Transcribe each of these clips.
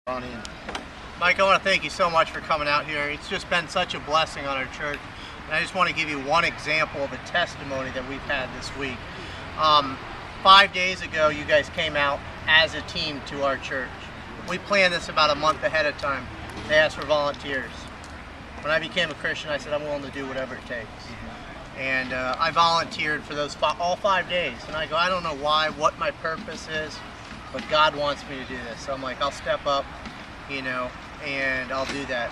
Ronnie. Mike, I want to thank you so much for coming out here. It's just been such a blessing on our church. And I just want to give you one example of a testimony that we've had this week. 5 days ago, you guys came out as a team to our church. We planned this about a month ahead of time. They asked for volunteers. When I became a Christian, I said I'm willing to do whatever it takes. And I volunteered for those all 5 days. And I go, I don't know why, what my purpose is, but God wants me to do this. So I'm like, I'll step up, you know, and I'll do that.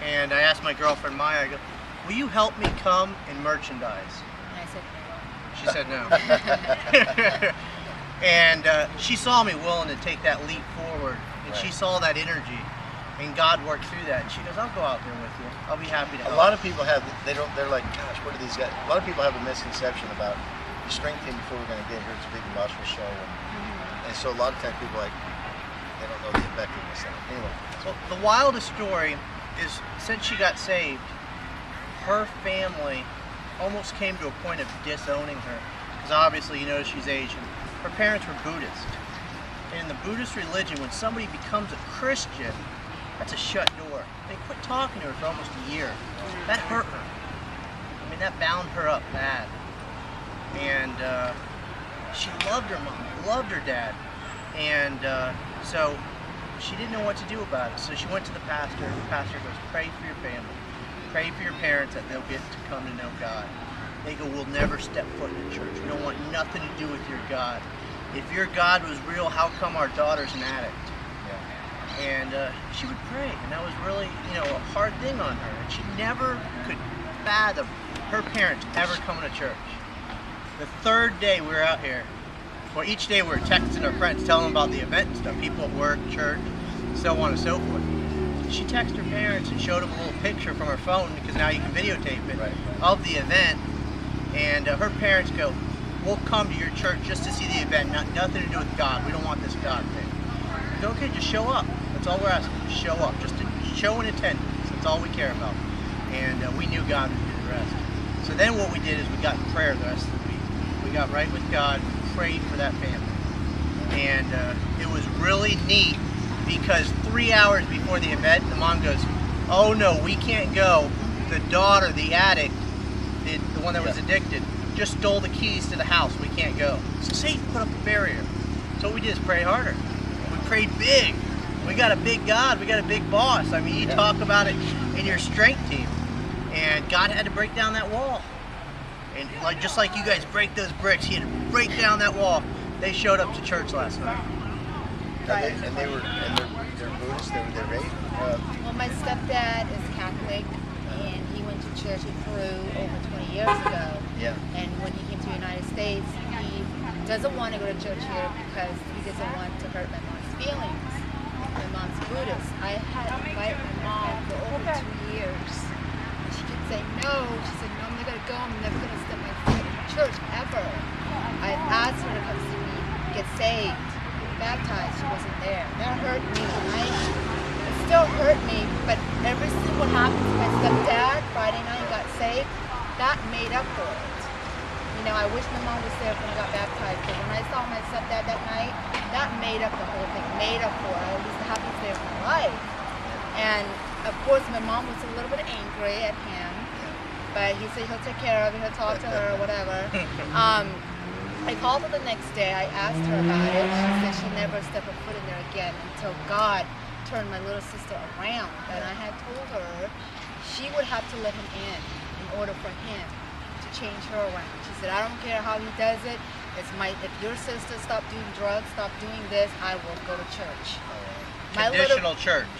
And I asked my girlfriend Maya, I go, will you help me come and merchandise? And I said no. She said no. And she saw me willing to take that leap forward, and she saw that energy, and God worked through that. And she goes, I'll go out there with you. I'll be happy to help. A lot of people have, they're like, gosh, what are these guys? A lot of people have a misconception about the strength team before we're going to get here. It's a big emotional show. And so a lot of times people like, they don't know the effectiveness of it. Anyway. So the wildest story is, since she got saved, her family almost came to a point of disowning her. Because obviously, you know, she's Asian. Her parents were Buddhist. And in the Buddhist religion, when somebody becomes a Christian, that's a shut door. They quit talking to her for almost a year. That hurt her. I mean, that bound her up bad. And she loved her mom, loved her dad. And so she didn't know what to do about it. So she went to the pastor. The pastor goes, pray for your family. Pray for your parents that they'll get to come to know God. They go, we'll never step foot in the church. We don't want nothing to do with your God. If your God was real, how come our daughter's an addict? Yeah. And she would pray, and that was really, you know, a hard thing on her. And she never could fathom her parents ever coming to church. The third day we were out here, well, each day we were texting our friends, telling them about the event and stuff, people at work, church, so on and so forth. She texted her parents and showed them a little picture from her phone, because now you can videotape it, of the event. And her parents go, we'll come to your church just to see the event, nothing to do with God. We don't want this God thing. I go, okay, just show up. That's all we're asking. Just show up. Just to show in attendance. That's all we care about. And we knew God would do the rest. So then what we did is we got in prayer the rest of the week. We got right with God. We prayed for that family. And it was really neat, because 3 hours before the event, the mom goes, oh no, we can't go. The daughter, the addict, the one that was addicted, just stole the keys to the house. We can't go. So Satan put up a barrier. So what we did is pray harder. We prayed big. We got a big God. We got a big boss. I mean, you talk about it in your strength team. And God had to break down that wall. And just like you guys break those bricks, He had to break down that wall. They showed up to church last night. And they're Buddhist. They're raised. Well, my stepdad is Catholic, and he went to church in Peru over 20 years ago. Yeah. And when he came to the United States, he doesn't want to go to church here because he doesn't want to hurt my mom's feelings. My mom's Buddhist. I had to fight my mom for over 2 years. And she kept saying no. She said, no, I'm not going to go. I'm never going to step my foot in church ever. I asked her to come see me get saved, baptized. She wasn't there. That hurt me. It still hurt me, but every single what happened to my stepdad Friday night got saved, that made up for it. You know, I wish my mom was there when I got baptized, but when I saw my stepdad that night, that made up the whole thing, made up for it. It was the happiest day of my life. And of course, my mom was a little bit angry at him, but he said he'll take care of it, he'll talk to her, or whatever. I called her the next day. I asked her about it. She said she never stepped her foot in there again until God turned my little sister around. And I had told her she would have to let him in order for him to change her around. She said, I don't care how he does it. If your sister stopped doing drugs, stop doing this, I will go to church. Conditional church.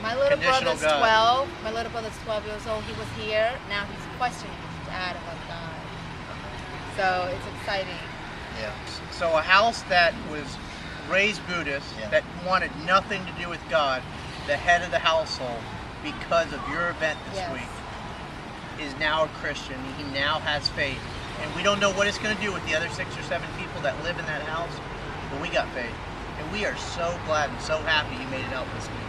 My little brother's 12. My little brother's 12 years old. He was here. Now he's questioning his dad about God. So it's exciting. Yeah. So a house that was raised Buddhist, that wanted nothing to do with God, the head of the household, because of your event this week, is now a Christian. He now has faith. And we don't know what it's going to do with the other 6 or 7 people that live in that house, but we got faith. And we are so glad and so happy he made it out this week.